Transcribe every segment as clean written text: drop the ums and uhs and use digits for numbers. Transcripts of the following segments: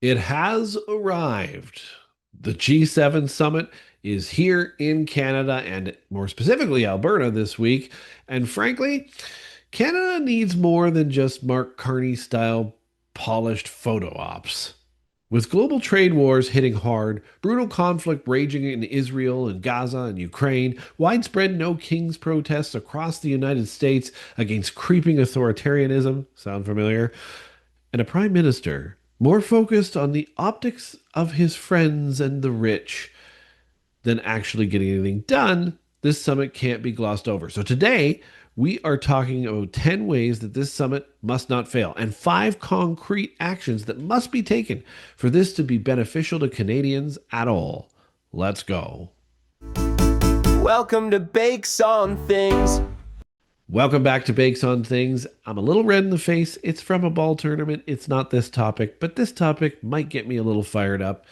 It has arrived. The G7 summit is here in Canada and more specifically Alberta this week. And frankly, Canada needs more than just Mark Carney style polished photo ops. With global trade wars hitting hard, brutal conflict raging in Israel and Gaza and Ukraine, widespread no kings protests across the United States against creeping authoritarianism, sound familiar? And a prime minister more focused on the optics of his friends and the rich than actually getting anything done, this summit can't be glossed over. So today, we are talking about 10 ways that this summit must not fail and 5 concrete actions that must be taken for this to be beneficial to Canadians at all. Let's go. Welcome to Bakes on Things. Welcome back to Bakes on Things. I'm a little red in the face. It's from a ball tournament. It's not this topic, but this topic might get me a little fired up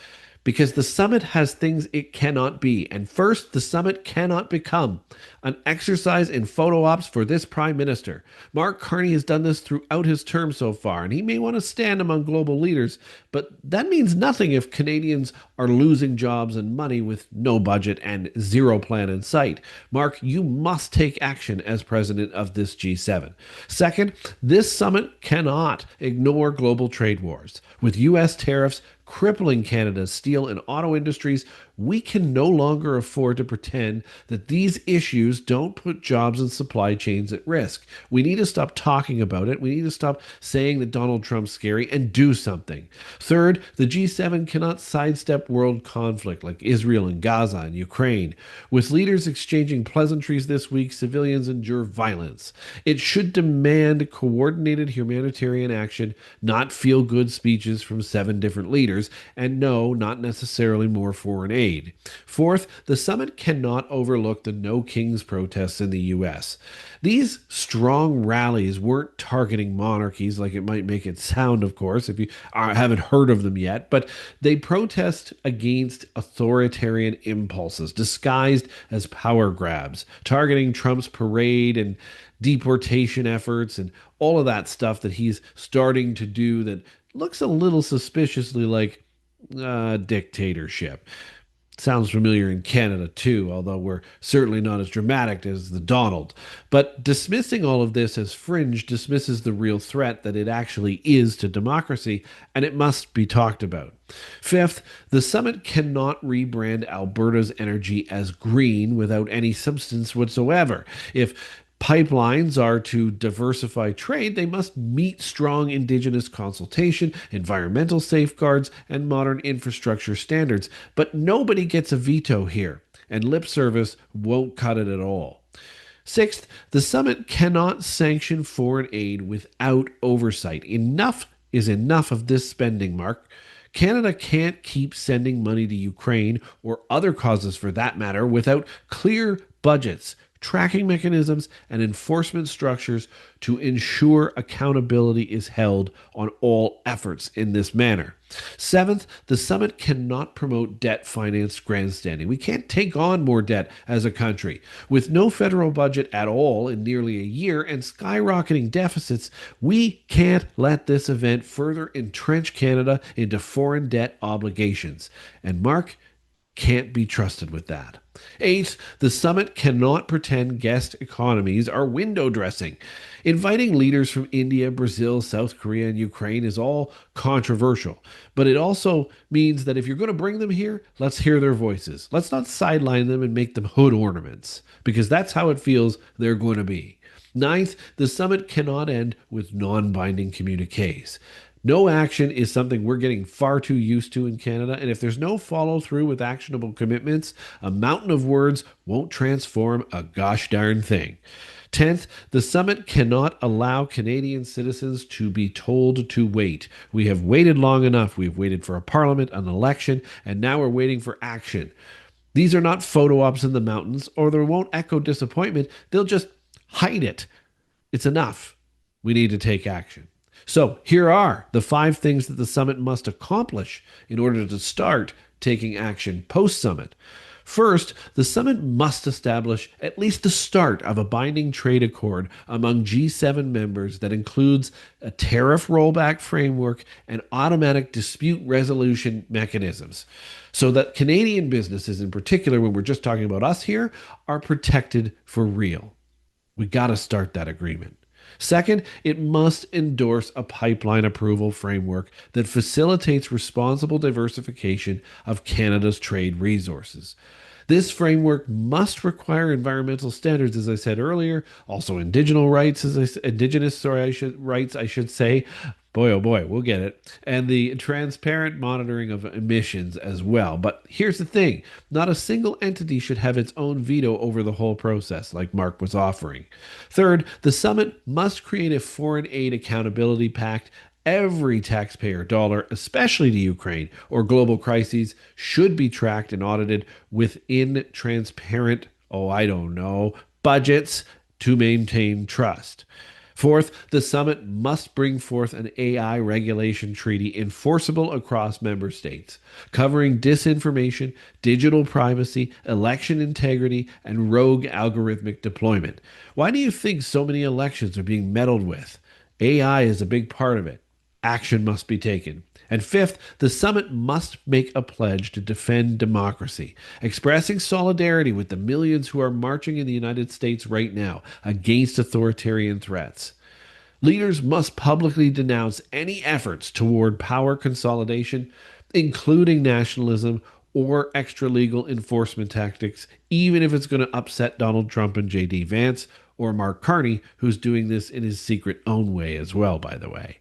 because the summit has things it cannot be. And first, the summit cannot become an exercise in photo ops for this prime minister. Mark Carney has done this throughout his term so far, and he may want to stand among global leaders, but that means nothing if Canadians are losing jobs and money with no budget and zero plan in sight. Mark, you must take action as president of this G7. Second, this summit cannot ignore global trade wars. With U.S. tariffs crippling Canada's steel and auto industries, we can no longer afford to pretend that these issues don't put jobs and supply chains at risk. We need to stop talking about it. We need to stop saying that Donald Trump's scary and do something. Third, the G7 cannot sidestep world conflict like Israel and Gaza and Ukraine. With leaders exchanging pleasantries this week, civilians endure violence. It should demand coordinated humanitarian action, not feel good speeches from 7 different leaders, and no, not necessarily more foreign aid. Fourth, the summit cannot overlook the No Kings protests in the US. These strong rallies weren't targeting monarchies like it might make it sound, of course, if you haven't heard of them yet, but they protest against authoritarian impulses disguised as power grabs, targeting Trump's parade and deportation efforts and all of that stuff that he's starting to do that looks a little suspiciously like dictatorship. Sounds familiar in Canada too, although we're certainly not as dramatic as the Donald. But dismissing all of this as fringe dismisses the real threat that it actually is to democracy, and it must be talked about. Fifth, the summit cannot rebrand Alberta's energy as green without any substance whatsoever. If pipelines are to diversify trade, they must meet strong Indigenous consultation, environmental safeguards, and modern infrastructure standards. But nobody gets a veto here, and lip service won't cut it at all. Sixth, the summit cannot sanction foreign aid without oversight. Enough is enough of this spending, Mark. Canada can't keep sending money to Ukraine or other causes for that matter without clear budgets, tracking mechanisms, and enforcement structures to ensure accountability is held on all efforts in this manner. Seventh, the summit cannot promote debt financed grandstanding. We can't take on more debt as a country. With no federal budget at all in nearly a year and skyrocketing deficits, we can't let this event further entrench Canada into foreign debt obligations. And Mark, can't be trusted with that. Eighth, the summit cannot pretend guest economies are window dressing. Inviting leaders from India, Brazil, South Korea, and Ukraine is all controversial, but it also means that if you're going to bring them here, let's hear their voices. Let's not sideline them and make them hood ornaments, because that's how it feels they're going to be. Ninth, the summit cannot end with non binding communiques. No action is something we're getting far too used to in Canada, and if there's no follow through with actionable commitments, a mountain of words won't transform a gosh darn thing. 10th, the summit cannot allow Canadian citizens to be told to wait. We have waited long enough. We've waited for a parliament, an election, and now we're waiting for action. These are not photo ops in the mountains, or they won't echo disappointment. They'll just hide it. It's enough. We need to take action. So here are the 5 things that the summit must accomplish in order to start taking action post summit. First, the summit must establish at least the start of a binding trade accord among G7 members that includes a tariff rollback framework and automatic dispute resolution mechanisms so that Canadian businesses, in particular, when we're just talking about us here, are protected for real. We got to start that agreement. Second, it must endorse a pipeline approval framework that facilitates responsible diversification of Canada's trade resources. This framework must require environmental standards, as I said earlier, also indigenous, rights, I should say. Boy, oh boy, we'll get it. And the transparent monitoring of emissions as well. But here's the thing, not a single entity should have its own veto over the whole process, like Mark was offering. Third, the summit must create a foreign aid accountability pact. Every taxpayer dollar, especially to Ukraine or global crises, should be tracked and audited within transparent, oh, I don't know, budgets to maintain trust. Fourth, the summit must bring forth an AI regulation treaty enforceable across member states, covering disinformation, digital privacy, election integrity, and rogue algorithmic deployment. Why do you think so many elections are being meddled with? AI is a big part of it. Action must be taken. And fifth, the summit must make a pledge to defend democracy, expressing solidarity with the millions who are marching in the United States right now against authoritarian threats. Leaders must publicly denounce any efforts toward power consolidation, including nationalism or extra legal enforcement tactics, even if it's going to upset Donald Trump and J.D. Vance or Mark Carney, who's doing this in his secret own way as well, by the way.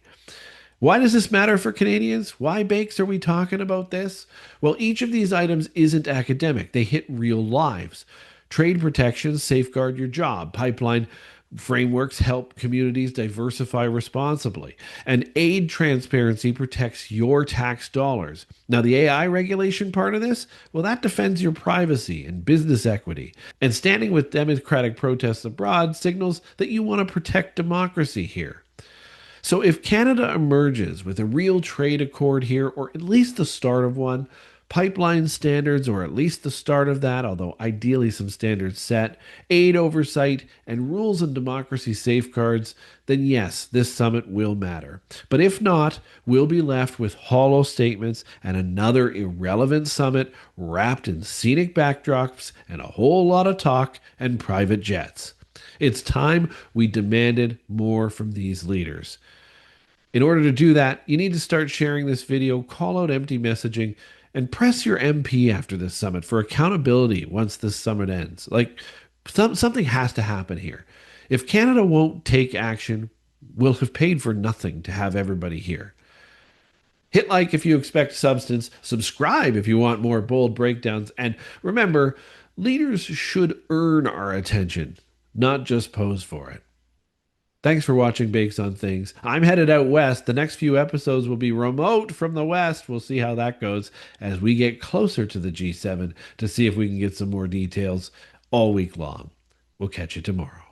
Why does this matter for Canadians? Why, Bakes, are we talking about this? Well, each of these items isn't academic. They hit real lives. Trade protections safeguard your job. Pipeline frameworks help communities diversify responsibly. And aid transparency protects your tax dollars. Now, the AI regulation part of this, well, that defends your privacy and business equity. And standing with democratic protests abroad signals that you want to protect democracy here. So if Canada emerges with a real trade accord here, or at least the start of one, pipeline standards, or at least the start of that, although ideally some standards set, aid oversight, and rules and democracy safeguards, then yes, this summit will matter. But if not, we'll be left with hollow statements and another irrelevant summit wrapped in scenic backdrops and a whole lot of talk and private jets. It's time we demanded more from these leaders. In order to do that, you need to start sharing this video, call out empty messaging, and press your MP after this summit for accountability once this summit ends. Like, something has to happen here. If Canada won't take action, we'll have paid for nothing to have everybody here. Hit like if you expect substance, subscribe if you want more bold breakdowns, and remember, leaders should earn our attention, not just pose for it. Thanks for watching Bakes on Things. I'm headed out west. The next few episodes will be remote from the west. We'll see how that goes as we get closer to the G7 to see if we can get some more details all week long. We'll catch you tomorrow.